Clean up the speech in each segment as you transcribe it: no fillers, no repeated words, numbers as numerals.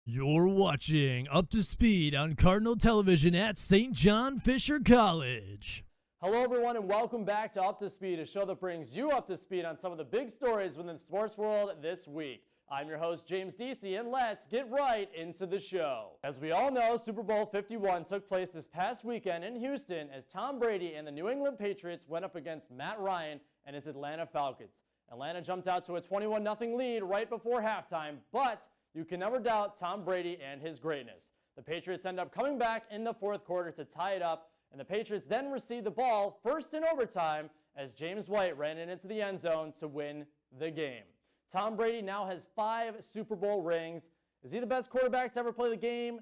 You're watching Up to Speed on Cardinal Television at St. John Fisher College. Hello, everyone, and welcome back to Up to Speed, a show that brings you up to speed on some of the big stories within the sports world this week. I'm your host, James DC, and let's get right into the show. As we all know, Super Bowl 51 took place this past weekend in Houston as Tom Brady and the New England Patriots went up against Matt Ryan and his Atlanta Falcons. Atlanta jumped out to a 21-0 lead right before halftime, but you can never doubt Tom Brady and his greatness. The Patriots end up coming back in the fourth quarter to tie it up, and the Patriots then received the ball first in overtime as James White ran it into the end zone to win the game. Tom Brady now has 5 Super Bowl rings. Is he the best quarterback to ever play the game?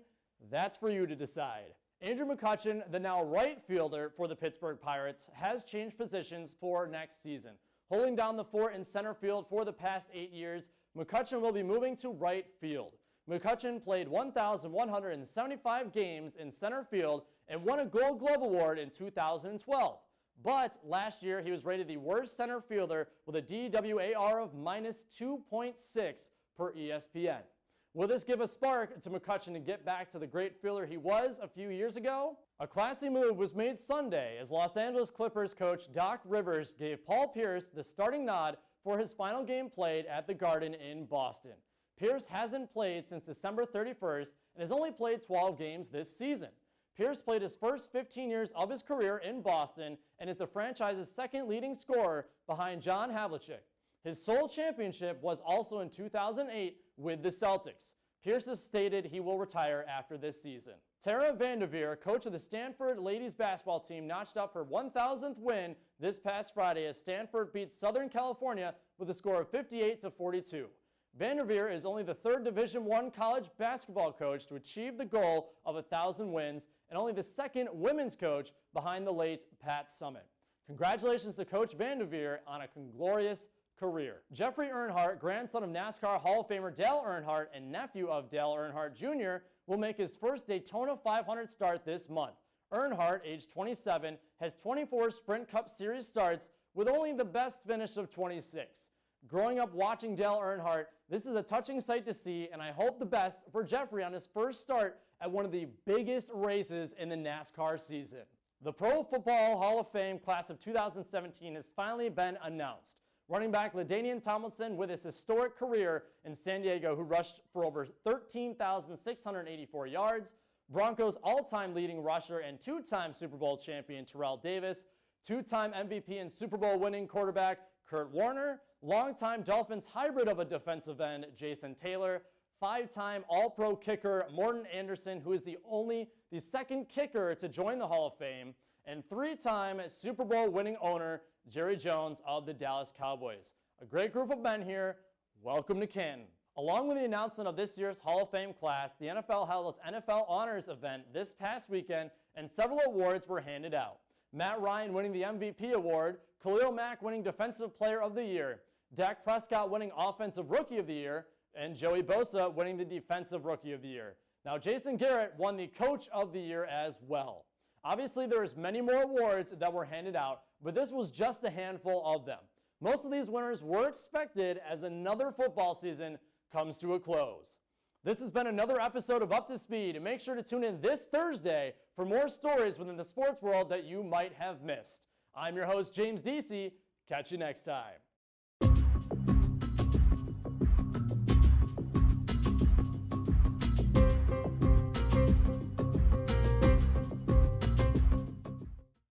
That's for you to decide. Andrew McCutchen, the now right fielder for the Pittsburgh Pirates, has changed positions for next season. Holding down the fort in center field for the past 8 years, McCutchen will be moving to right field. McCutchen played 1,175 games in center field and won a Gold Glove Award in 2012. But last year, he was rated the worst center fielder with a DWAR of -2.6 per ESPN. Will this give a spark to McCutchen to get back to the great fielder he was a few years ago? A classy move was made Sunday as Los Angeles Clippers coach Doc Rivers gave Paul Pierce the starting nod for his final game played at the Garden in Boston. Pierce hasn't played since December 31st and has only played 12 games this season. Pierce played his first 15 years of his career in Boston and is the franchise's second leading scorer behind John Havlicek. His sole championship was also in 2008 with the Celtics. Pierce has stated he will retire after this season. VanDerveer, coach of the Stanford ladies basketball team, notched up her 1,000th win this past Friday as Stanford beat Southern California with a score of 58-42. VanDerveer is only the third Division I college basketball coach to achieve the goal of 1,000 wins and only the second women's coach behind the late Pat Summitt. Congratulations to Coach VanDerveer on a glorious career. Jeffrey Earnhardt, grandson of NASCAR Hall of Famer Dale Earnhardt and nephew of Dale Earnhardt Jr., will make his first Daytona 500 start this month. Earnhardt, age 27, has 24 Sprint Cup Series starts with only the best finish of 26. Growing up watching Dale Earnhardt, this is a touching sight to see, and I hope the best for Jeffrey on his first start at one of the biggest races in the NASCAR season. The Pro Football Hall of Fame class of 2017 has finally been announced. Running back LaDainian Tomlinson, with his historic career in San Diego, who rushed for over 13,684 yards. Broncos all-time leading rusher and two-time Super Bowl champion Terrell Davis. Two-time MVP and Super Bowl winning quarterback Kurt Warner. Longtime Dolphins hybrid of a defensive end Jason Taylor. Five-time All-Pro kicker Morton Anderson, who is the second kicker to join the Hall of Fame. And three-time Super Bowl winning owner Jerry Jones of the Dallas Cowboys. A great group of men here. Welcome to Canton. Along with the announcement of this year's Hall of Fame class, the NFL held its NFL Honors event this past weekend, and several awards were handed out. Matt Ryan winning the MVP award, Khalil Mack winning Defensive Player of the Year, Dak Prescott winning Offensive Rookie of the Year, and Joey Bosa winning the Defensive Rookie of the Year. Now, Jason Garrett won the Coach of the Year as well. Obviously, there's many more awards that were handed out, but this was just a handful of them. Most of these winners were expected as another football season comes to a close. This has been another episode of Up to Speed, and make sure to tune in this Thursday for more stories within the sports world that you might have missed. I'm your host, James DC. Catch you next time.